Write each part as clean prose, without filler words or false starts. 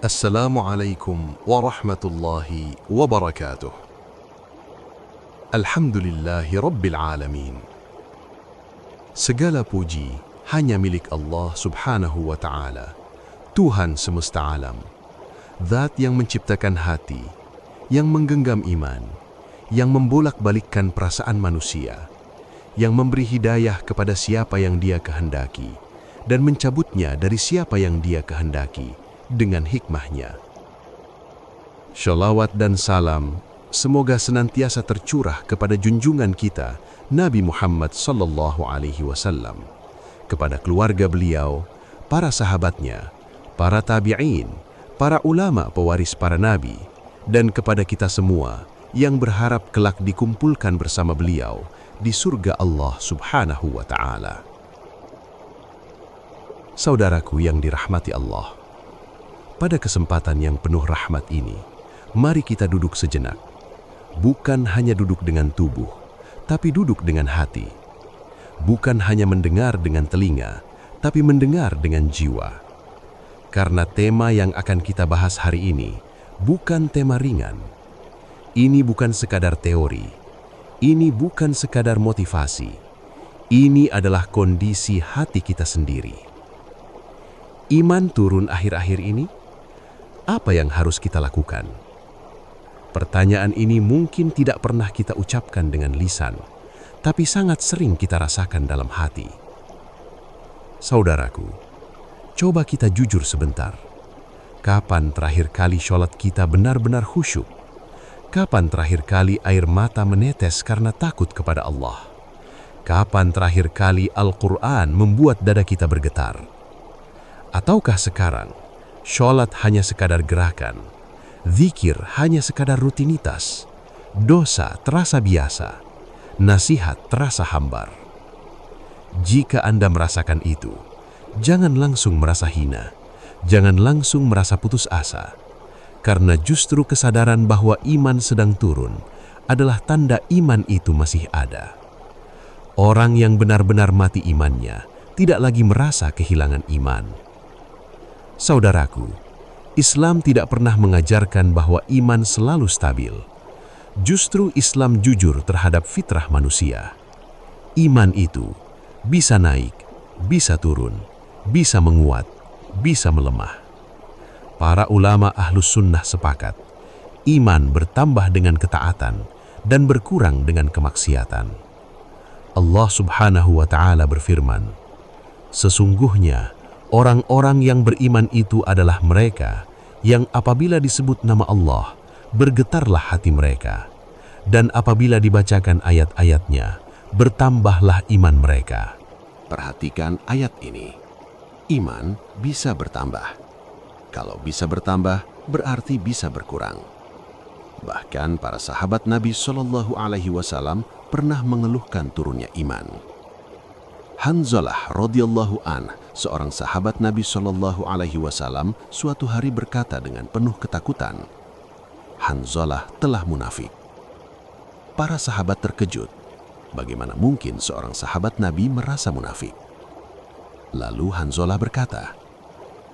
Assalamualaikum warahmatullahi wabarakatuh. Alhamdulillahi Rabbil Alamin. Segala puji hanya milik Allah subhanahu wa ta'ala, Tuhan semesta alam. Zat yang menciptakan hati, yang menggenggam iman, yang membolak-balikkan perasaan manusia, yang memberi hidayah kepada siapa yang Dia kehendaki, dan mencabutnya dari siapa yang Dia kehendaki dengan hikmahnya. Shalawat dan salam semoga senantiasa tercurah kepada junjungan kita Nabi Muhammad sallallahu alaihi wasallam, kepada keluarga beliau, para sahabatnya, para tabi'in, para ulama pewaris para nabi, dan kepada kita semua yang berharap kelak dikumpulkan bersama beliau di surga Allah subhanahu wa ta'ala. Saudaraku yang dirahmati Allah, pada kesempatan yang penuh rahmat ini, mari kita duduk sejenak. Bukan hanya duduk dengan tubuh, tapi duduk dengan hati. Bukan hanya mendengar dengan telinga, tapi mendengar dengan jiwa. Karena tema yang akan kita bahas hari ini bukan tema ringan. Ini bukan sekadar teori. Ini bukan sekadar motivasi. Ini adalah kondisi hati kita sendiri. Iman turun akhir-akhir ini? Apa yang harus kita lakukan? Pertanyaan ini mungkin tidak pernah kita ucapkan dengan lisan, tapi sangat sering kita rasakan dalam hati. Saudaraku, coba kita jujur sebentar. Kapan terakhir kali sholat kita benar-benar khusyuk? Kapan terakhir kali air mata menetes karena takut kepada Allah? Kapan terakhir kali Al-Quran membuat dada kita bergetar? Ataukah sekarang sholat hanya sekadar gerakan, zikir hanya sekadar rutinitas, dosa terasa biasa, nasihat terasa hambar? Jika Anda merasakan itu, jangan langsung merasa hina, jangan langsung merasa putus asa, karena justru kesadaran bahwa iman sedang turun adalah tanda iman itu masih ada. Orang yang benar-benar mati imannya tidak lagi merasa kehilangan iman. Saudaraku, Islam tidak pernah mengajarkan bahwa iman selalu stabil. Justru Islam jujur terhadap fitrah manusia. Iman itu bisa naik, bisa turun, bisa menguat, bisa melemah. Para ulama Ahlus Sunnah sepakat, iman bertambah dengan ketaatan dan berkurang dengan kemaksiatan. Allah subhanahu wa ta'ala berfirman, sesungguhnya orang-orang yang beriman itu adalah mereka yang apabila disebut nama Allah, bergetarlah hati mereka. Dan apabila dibacakan ayat-ayatnya, bertambahlah iman mereka. Perhatikan ayat ini. Iman bisa bertambah. Kalau bisa bertambah, berarti bisa berkurang. Bahkan para sahabat Nabi Shallallahu alaihi wasallam pernah mengeluhkan turunnya iman. Hanzalah radhiyallahu an, seorang sahabat Nabi Shallallahu alaihi wasallam, suatu hari berkata dengan penuh ketakutan, Hanzalah telah munafik. Para sahabat terkejut. Bagaimana mungkin seorang sahabat Nabi merasa munafik? Lalu Hanzalah berkata,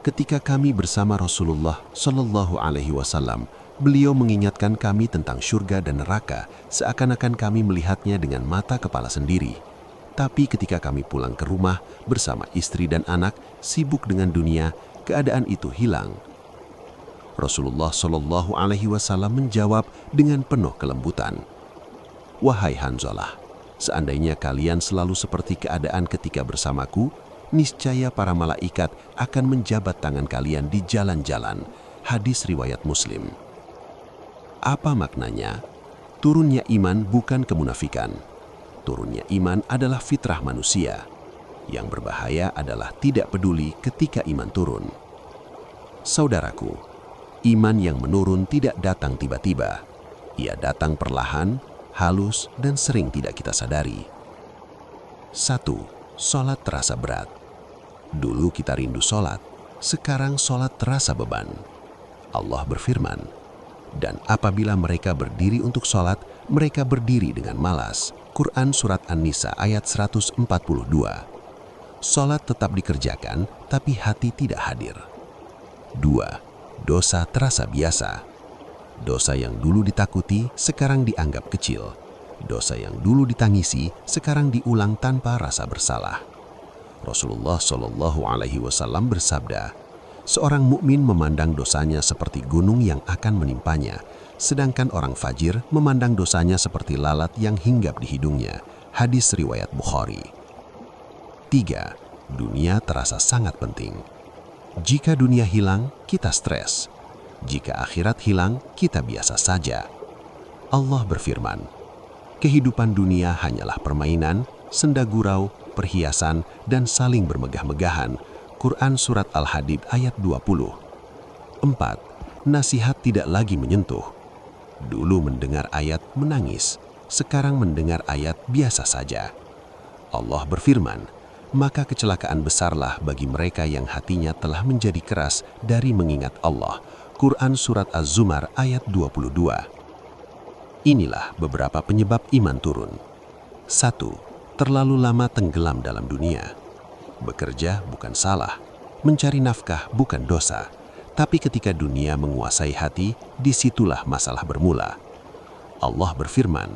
ketika kami bersama Rasulullah Shallallahu alaihi wasallam, beliau mengingatkan kami tentang surga dan neraka seakan-akan kami melihatnya dengan mata kepala sendiri. Tapi ketika kami pulang ke rumah bersama istri dan anak, sibuk dengan dunia, keadaan itu hilang. Rasulullah Shallallahu alaihi wasallam menjawab dengan penuh kelembutan, wahai Hanzalah, seandainya kalian selalu seperti keadaan ketika bersamaku, niscaya para malaikat akan menjabat tangan kalian di jalan-jalan. Hadis riwayat Muslim. Apa maknanya? Turunnya iman bukan kemunafikan. Turunnya iman adalah fitrah manusia. Yang berbahaya adalah tidak peduli ketika iman turun. Saudaraku, iman yang menurun tidak datang tiba-tiba. Ia datang perlahan, halus, dan sering tidak kita sadari. 1. Sholat terasa berat. Dulu kita rindu sholat, sekarang sholat terasa beban. Allah berfirman, dan apabila mereka berdiri untuk sholat, mereka berdiri dengan malas. Quran Surat An-Nisa ayat 142. Sholat tetap dikerjakan, tapi hati tidak hadir. 2. dosa terasa biasa. Dosa yang dulu ditakuti sekarang dianggap kecil. Dosa yang dulu ditangisi sekarang diulang tanpa rasa bersalah. Rasulullah Shallallahu Alaihi Wasallam bersabda, seorang mukmin memandang dosanya seperti gunung yang akan menimpanya, sedangkan orang fajir memandang dosanya seperti lalat yang hinggap di hidungnya. Hadis riwayat Bukhari. 3. Dunia terasa sangat penting. Jika dunia hilang, kita stres. Jika akhirat hilang, kita biasa saja. Allah berfirman, kehidupan dunia hanyalah permainan, senda gurau, perhiasan, dan saling bermegah-megahan. Quran Surat Al-Hadid ayat 20. 4. Nasihat tidak lagi menyentuh. Dulu mendengar ayat menangis, sekarang mendengar ayat biasa saja. Allah berfirman, maka kecelakaan besarlah bagi mereka yang hatinya telah menjadi keras dari mengingat Allah. Quran Surat Az-Zumar ayat 22. Inilah beberapa penyebab iman turun. 1. Terlalu lama tenggelam dalam dunia. Bekerja bukan salah, mencari nafkah bukan dosa, tapi ketika dunia menguasai hati, disitulah masalah bermula. Allah berfirman,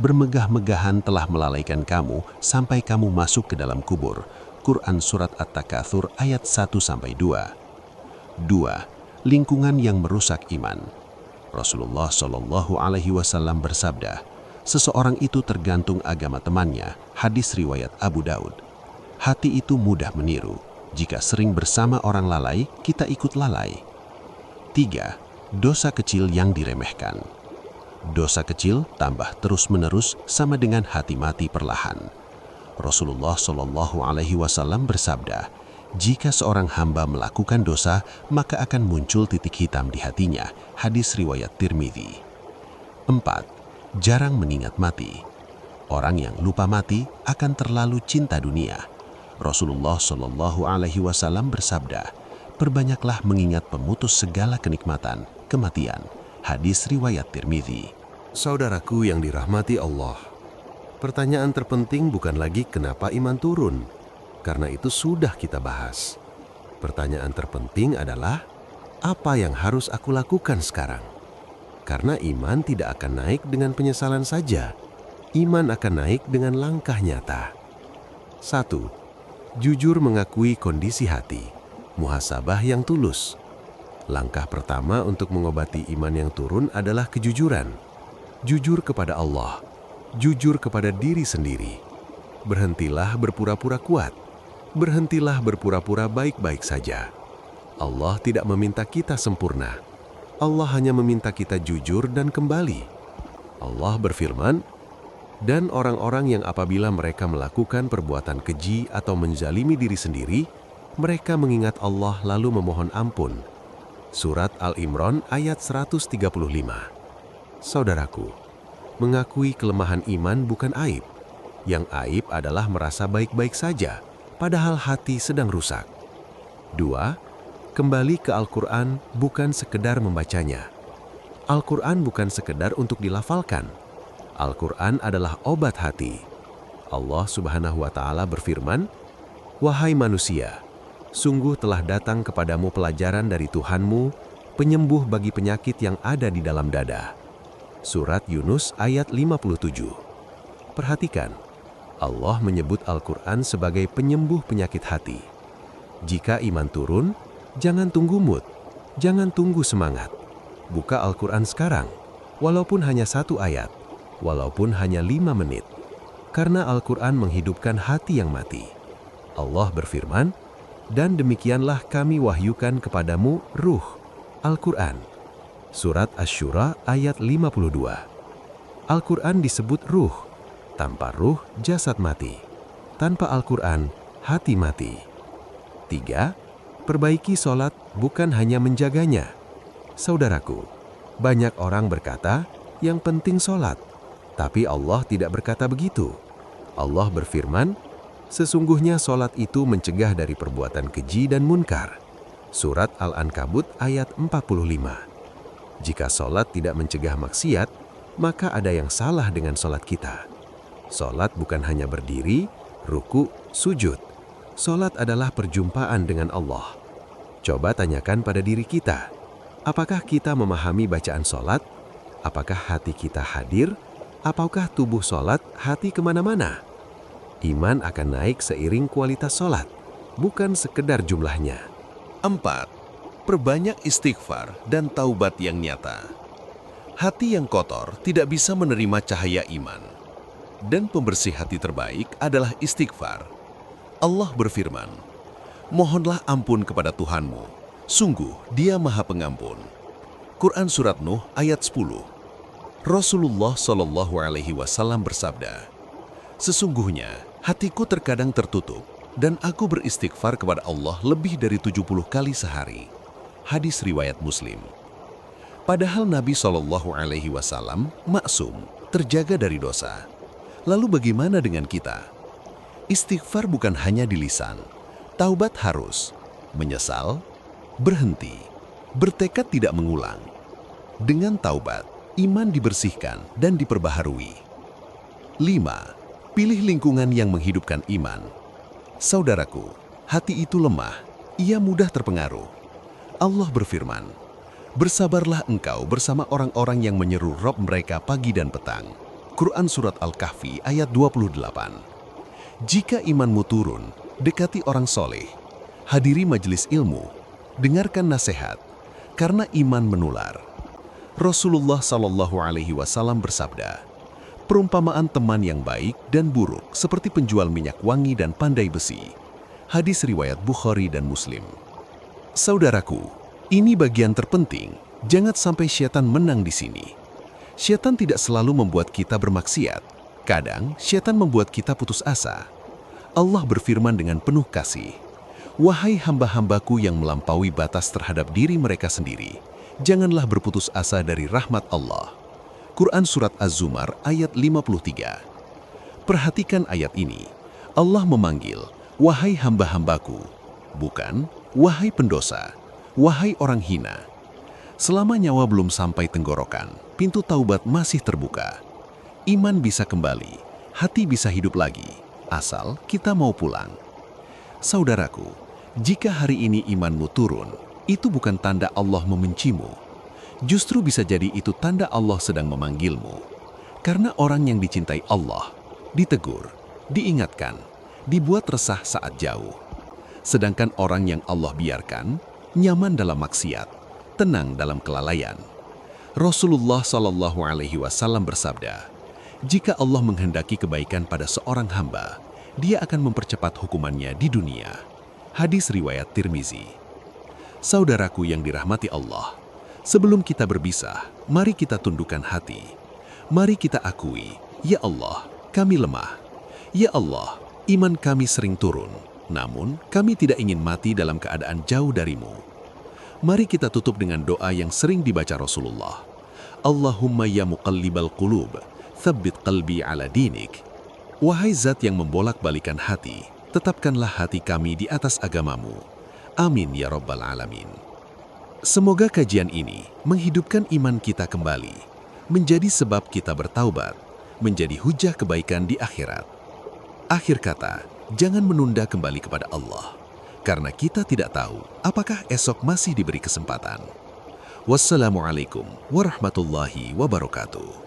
bermegah-megahan telah melalaikan kamu sampai kamu masuk ke dalam kubur. Quran Surat At-Takatsur ayat 1-2. 2. Lingkungan yang merusak iman. Rasulullah Shallallahu Alaihi Wasallam bersabda, seseorang itu tergantung agama temannya. Hadis riwayat Abu Daud. Hati itu mudah meniru. Jika sering bersama orang lalai, kita ikut lalai. 3. Dosa kecil yang diremehkan. Dosa kecil tambah terus-menerus sama dengan hati mati perlahan. Rasulullah Shallallahu Alaihi Wasallam bersabda, jika seorang hamba melakukan dosa, maka akan muncul titik hitam di hatinya. Hadis riwayat Tirmidzi. 4. Jarang mengingat mati. Orang yang lupa mati akan terlalu cinta dunia. Rasulullah Shallallahu Alaihi Wasallam bersabda, perbanyaklah mengingat pemutus segala kenikmatan, kematian. Hadis riwayat Tirmidzi. Saudaraku yang dirahmati Allah, pertanyaan terpenting bukan lagi kenapa iman turun. Karena itu sudah kita bahas. Pertanyaan terpenting adalah, apa yang harus aku lakukan sekarang? Karena iman tidak akan naik dengan penyesalan saja. Iman akan naik dengan langkah nyata. 1. Jujur mengakui kondisi hati. Muhasabah yang tulus. Langkah pertama untuk mengobati iman yang turun adalah kejujuran. Jujur kepada Allah. Jujur kepada diri sendiri. Berhentilah berpura-pura kuat. Berhentilah berpura-pura baik-baik saja. Allah tidak meminta kita sempurna. Allah hanya meminta kita jujur dan kembali. Allah berfirman, dan orang-orang yang apabila mereka melakukan perbuatan keji atau menzalimi diri sendiri, mereka mengingat Allah lalu memohon ampun. Surat Al-Imran ayat 135. Saudaraku, mengakui kelemahan iman bukan aib. Yang aib adalah merasa baik-baik saja, padahal hati sedang rusak. 2. Kembali ke Al-Quran bukan sekedar membacanya. Al-Quran bukan sekedar untuk dilafalkan. Al-Quran adalah obat hati. Allah Subhanahu wa Ta'ala berfirman, wahai manusia, sungguh telah datang kepadamu pelajaran dari Tuhanmu, penyembuh bagi penyakit yang ada di dalam dada. Surat Yunus ayat 57. Perhatikan, Allah menyebut Al-Quran sebagai penyembuh penyakit hati. Jika iman turun, jangan tunggu mood, jangan tunggu semangat. Buka Al-Quran sekarang, walaupun hanya 1 ayat, walaupun hanya 5 menit. Karena Al-Quran menghidupkan hati yang mati. Allah berfirman, dan demikianlah kami wahyukan kepadamu ruh, Al-Quran. Surat Asy-Syura ayat 52. Al-Quran disebut ruh. Tanpa ruh, jasad mati. Tanpa Al-Quran, hati mati. 3. Perbaiki sholat bukan hanya menjaganya. Saudaraku, banyak orang berkata, yang penting sholat. Tapi Allah tidak berkata begitu. Allah berfirman, sesungguhnya sholat itu mencegah dari perbuatan keji dan munkar. Surat Al-Ankabut ayat 45. Jika sholat tidak mencegah maksiat, maka ada yang salah dengan sholat kita. Sholat bukan hanya berdiri, ruku, sujud. Sholat adalah perjumpaan dengan Allah. Coba tanyakan pada diri kita, Apakah kita memahami bacaan sholat? Apakah hati kita hadir? Apakah tubuh sholat hati kemana-mana? Iman akan naik seiring kualitas sholat, bukan sekedar jumlahnya. 4. Perbanyak istighfar dan taubat yang nyata. Hati yang kotor tidak bisa menerima cahaya iman. Dan pembersih hati terbaik adalah istighfar. Allah berfirman, "Mohonlah ampun kepada Tuhanmu, sungguh Dia Maha Pengampun." Quran Surat Nuh ayat 10. Rasulullah Shallallahu Alaihi Wasallam bersabda, "Sesungguhnya hatiku terkadang tertutup dan aku beristighfar kepada Allah lebih dari 70 kali sehari." Hadis riwayat Muslim. Padahal Nabi Shallallahu Alaihi Wasallam maksum, terjaga dari dosa. Lalu bagaimana dengan kita? Istighfar bukan hanya di lisan, taubat harus menyesal, berhenti, bertekad tidak mengulang. Dengan taubat, iman dibersihkan dan diperbaharui. 5. Pilih lingkungan yang menghidupkan iman. Saudaraku, hati itu lemah, ia mudah terpengaruh. Allah berfirman, "Bersabarlah engkau bersama orang-orang yang menyeru Rob mereka pagi dan petang." Quran Surat Al-Kahfi ayat 28. Jika imanmu turun, dekati orang soleh, hadiri majelis ilmu, dengarkan nasihat, karena iman menular. Rasulullah Shallallahu Alaihi Wasallam bersabda, "Perumpamaan teman yang baik dan buruk seperti penjual minyak wangi dan pandai besi." Hadis riwayat Bukhari dan Muslim. Saudaraku, ini bagian terpenting. Jangan sampai syaitan menang di sini. Syaitan tidak selalu membuat kita bermaksiat. Kadang, syaitan membuat kita putus asa. Allah berfirman dengan penuh kasih, "Wahai hamba-hambaku yang melampaui batas terhadap diri mereka sendiri, janganlah berputus asa dari rahmat Allah." Quran Surat Az-Zumar ayat 53. Perhatikan ayat ini. Allah memanggil, "Wahai hamba-hambaku," bukan, "Wahai pendosa, wahai orang hina." Selama nyawa belum sampai tenggorokan, pintu taubat masih terbuka. Iman bisa kembali, hati bisa hidup lagi, asal kita mau pulang. Saudaraku, jika hari ini imanmu turun, itu bukan tanda Allah membencimu. Justru bisa jadi itu tanda Allah sedang memanggilmu. Karena orang yang dicintai Allah, ditegur, diingatkan, dibuat resah saat jauh. Sedangkan orang yang Allah biarkan, nyaman dalam maksiat, tenang dalam kelalaian. Rasulullah Shallallahu Alaihi Wasallam bersabda, "Jika Allah menghendaki kebaikan pada seorang hamba, Dia akan mempercepat hukumannya di dunia." Hadis riwayat Tirmizi. Saudaraku yang dirahmati Allah, sebelum kita berpisah, mari kita tundukkan hati. Mari kita akui, "Ya Allah, kami lemah. Ya Allah, iman kami sering turun, namun kami tidak ingin mati dalam keadaan jauh darimu." Mari kita tutup dengan doa yang sering dibaca Rasulullah. "Allahumma ya muqallibal qulub, tsabbit qalbi ala dinik." Wahai zat yang membolak-balikan hati, tetapkanlah hati kami di atas agamamu. Amin ya rabbal alamin. Semoga kajian ini menghidupkan iman kita kembali, menjadi sebab kita bertaubat, menjadi hujah kebaikan di akhirat. Akhir kata, jangan menunda kembali kepada Allah, karena kita tidak tahu apakah esok masih diberi kesempatan. Wassalamualaikum warahmatullahi wabarakatuh.